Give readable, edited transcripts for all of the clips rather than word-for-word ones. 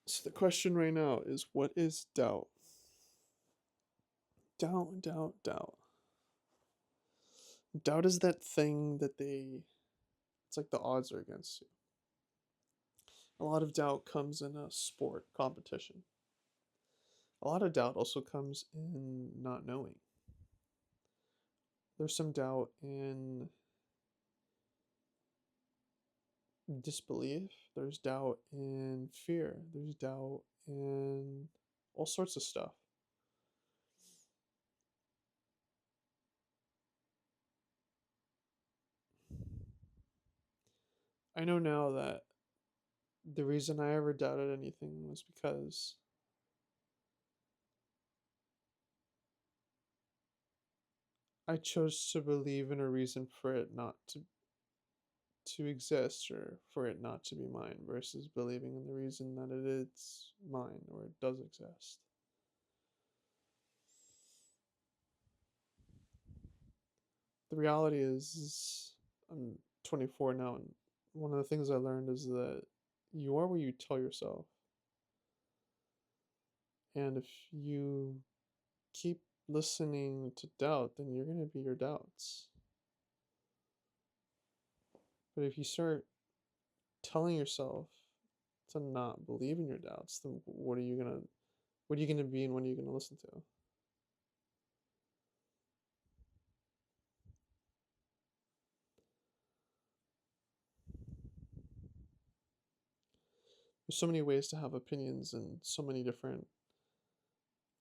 So the question right now is, what is doubt? Doubt, doubt, doubt. Doubt is that thing that it's like the odds are against you. A lot of doubt comes in a sport competition. A lot of doubt also comes in not knowing. There's some doubt in disbelief. There's doubt in fear. There's doubt in all sorts of stuff. I know now that the reason I ever doubted anything was because I chose to believe in a reason for it not to exist, or for it not to be mine, versus believing in the reason that it is mine or it does exist. The reality is I'm 24 now, and one of the things I learned is that you are what you tell yourself. And if you keep listening to doubt, then you're going to be your doubts. But if you start telling yourself to not believe in your doubts, then what are you gonna be, and what are you gonna listen to? There's so many ways to have opinions in so many different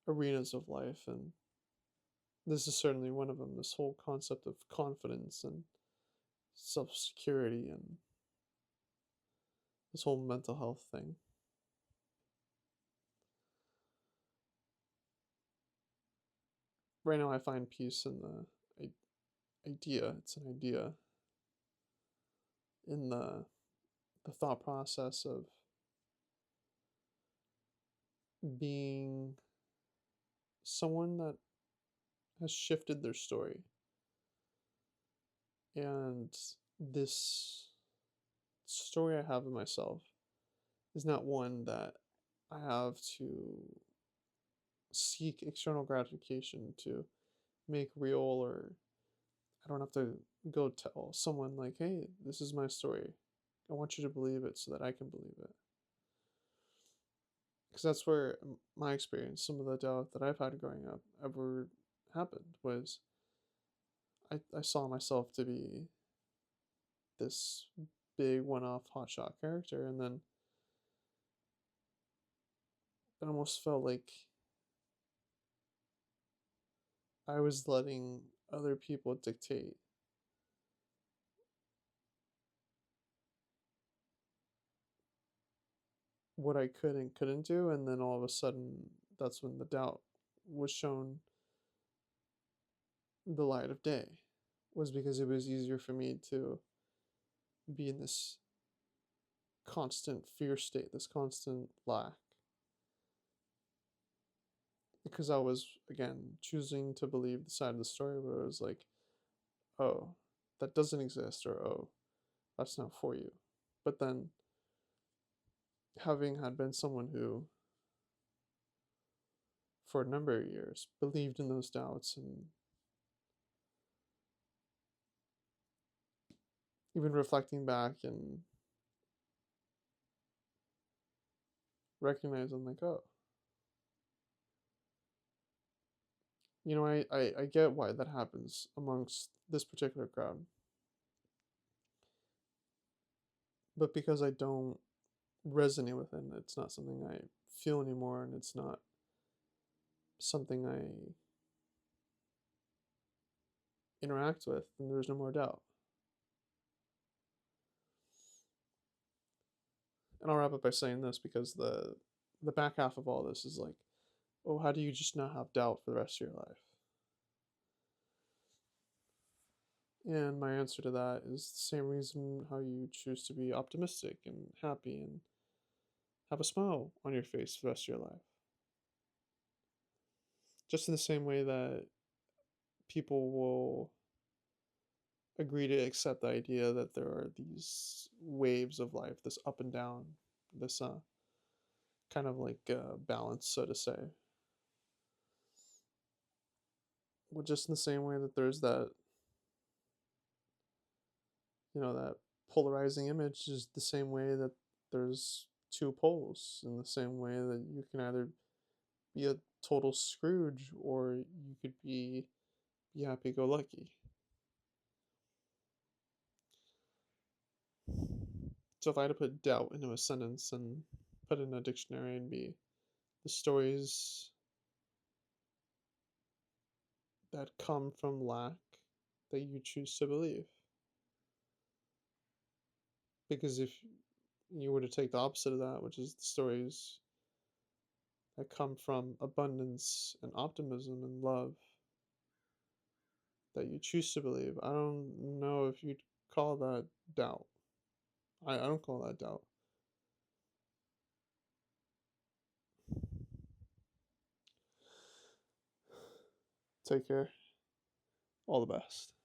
arenas of life, and this is certainly one of them. This whole concept of confidence and self security and this whole mental health thing. Right now, I find peace in the idea. It's an idea in the thought process of being someone that has shifted their story. And this story I have of myself is not one that I have to seek external gratification to make real, or I don't have to go tell someone, like, hey, this is my story. I want you to believe it so that I can believe it. Because that's where my experience, some of the doubt that I've had growing up ever happened, was I saw myself to be this big one off hotshot character, and then it almost felt like I was letting other people dictate what I could and couldn't do, and then all of a sudden, that's when the doubt was shown the light of day, was because it was easier for me to be in this constant fear state, this constant lack, because I was, again, choosing to believe the side of the story where it was like, oh, that doesn't exist, or oh, that's not for you. But then, having had been someone who, for a number of years, believed in those doubts, and even reflecting back and recognizing, like, oh, I get why that happens amongst this particular crowd. But because I don't resonate with it, it's not something I feel anymore, and it's not something I interact with, then there's no more doubt. And I'll wrap up by saying this, because the back half of all this is like, oh, how do you just not have doubt for the rest of your life? And my answer to that is the same reason how you choose to be optimistic and happy and have a smile on your face for the rest of your life. Just in the same way that people will agree to accept the idea that there are these waves of life, this up and down, this kind of like balance, so to say. Well, just in the same way that there's that, that polarizing image is the same way that there's two poles, in the same way that you can either be a total Scrooge or you could be happy go lucky. So if I had to put doubt into a sentence and put it in a dictionary and be the stories that come from lack that you choose to believe. Because if you were to take the opposite of that, which is the stories that come from abundance and optimism and love that you choose to believe, I don't know if you'd call that doubt. I don't call that doubt. Take care. All the best.